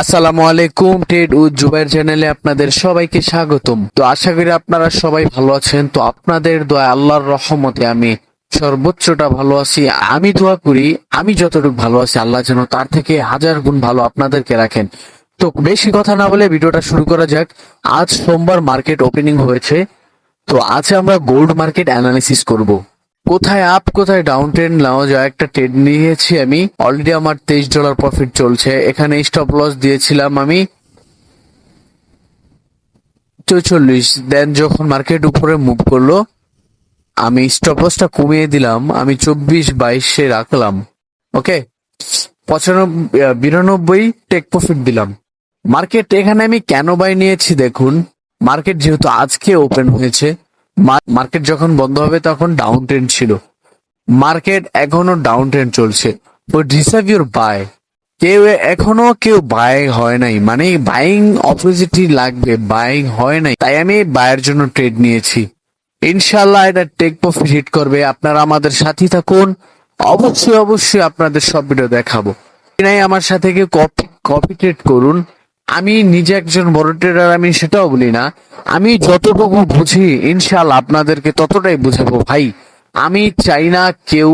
আসসালামু আলাইকুম, trade with Jubair চ্যানেলে আপনাদের সবাইকে স্বাগতম। তো আশা করি আপনারা সবাই ভালো আছেন। তো আপনাদের দোয়া আল্লাহর রহমতে আমি সর্বোচ্চটা ভালো আছি। আমি দোয়া করি আমি যতটুকু ভালো আছি আল্লাহ যেন তার থেকে হাজার গুণ ভালো আপনাদেরকে রাখেন। তো বেশি কথা না বলে ভিডিওটা শুরু করা যাক। আজ সোমবার মার্কেট ওপেনিং হয়েছে। তো আজ আমরা গোল্ড মার্কেট অ্যানালিসিস করব। কোথায় আপ কোথায় ডাউন ট্রেন্ড নেওয়া যায় একটা ট্রেড নিয়েছি আমি। অলরেডি আমার $23 প্রফিট চলছে। এখানে স্টপ লস দিয়েছিলাম আমি 44। দেন যখন মার্কেট উপরে মুভ করলো আমি স্টপ লসটা কমিয়ে দিলাম, আমি 24-22 রাখলাম। ওকে, 92 টেক প্রফিট দিলাম। মার্কেট এখানে আমি কেন বাই নিয়েছি দেখুন, মার্কেট যেহেতু আজকে ওপেন হয়েছে, মার্কেট যখন বন্ধ হবে তখন ডাউন ট্রেন্ড ছিল, মার্কেট এখনো ডাউন ট্রেন্ড চলছে। তো রিসার্ভ ইউর বাই। কেউ বাই হয় নাই, মানে বাইং অপোজিটই লাগবে, বাইং হয় নাই, তাই আমি বায়ের জন্য ট্রেড নিয়েছি। ইনশাল্লাহ এটা টেক প্রফিট হিট করবে। আপনারা আমাদের সাথে থাকুন, অবশ্যই অবশ্যই আপনাদের সব ভিডিও দেখাবো। নাই আমার সাথে কেউ কপি ট্রেড করুন। আমি নিজে একজন বড় ট্রেডার, আমি সেটাও বলি না। আমি যতটুকু বুঝি ইনশাল্লাহ আপনাদেরকে ততটাই বুঝাবো ভাই। আমি চাই না কেউ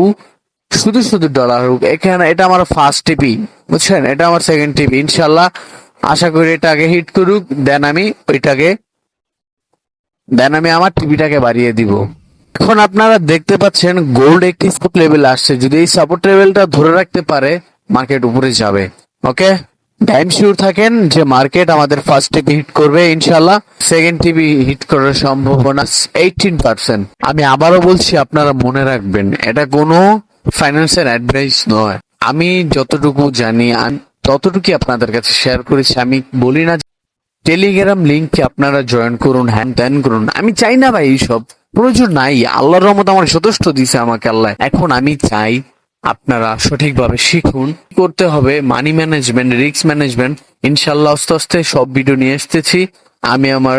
শুধু শুধু ডলার হোক। এখানে এটা আমার ফার্স্ট টিপি, বুঝছেন, এটা আমার সেকেন্ড টিপি। ইনশাল্লাহ আশা করি এটা আগে হিট করুক, দেন আমি আমার টিভিটাকে বাড়িয়ে দিব। এখন আপনারা দেখতে পাচ্ছেন গোল্ড একটি সাপোর্ট লেভেল আসছে। যদি এই সাপোর্ট লেভেলটা ধরে রাখতে পারে মার্কেট উপরে যাবে। ওকে, টাইম শিওর থাকেন যে মার্কেট আমাদের ফার্স্ট টিভি হিট করবে ইনশাল্লাহ। সেকেন্ড টিভি হিট করার সম্ভাবনা 18%। আমি আবারও বলছি, আপনারা মনে রাখবেন এটা কোনো ফাইন্যান্সিয়াল অ্যাডভাইস নয়। আমি যতটুকু জানি ততটুকুই আপনাদের কাছে শেয়ার করেছি। আমি বলি না টেলিগ্রাম লিঙ্কে আপনারা জয়েন করুন, হ্যান ত্যান করুন। আমি চাই না ভাই, এইসব প্রয়োজন নাই। আল্লাহর রহমত আমার যথেষ্ট দিছে আমাকে আল্লাহ। এখন আমি চাই আপনারা সঠিকভাবে শিখুন করতে হবে মানি ম্যানেজমেন্ট, রিস্ক ম্যানেজমেন্ট। ইনশাল্লাহ আস্তে আস্তে সব ভিডিও নিয়ে আসতেছি। আমি আমার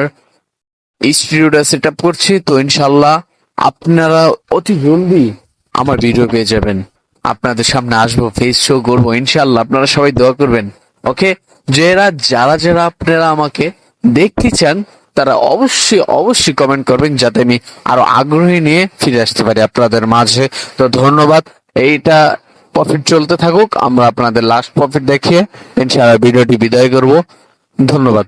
স্টুডিওটা সেট আপ করছি। তো ইনশাল্লাহ আপনারা অতি জলদি আমার ভিডিও পেয়ে যাবেন। আপনাদের সামনে আসবো, ফেস শো করবো ইনশাল্লাহ। আপনারা সবাই দোয়া করবেন। ওকে, যারা যারা আপনারা আমাকে দেখতে চান তারা অবশ্যই অবশ্যই কমেন্ট করবেন, যাতে আমি আরো আগ্রহী নিয়ে ফিরে আসতে পারি আপনাদের মাঝে। তো ধন্যবাদ। এইটা প্রফিট চলতে থাকুক, আমরা আপনাদের লাস্ট প্রফিট দেখিয়ে ইনশাআল্লাহ ভিডিওটি বিদায় করব। ধন্যবাদ।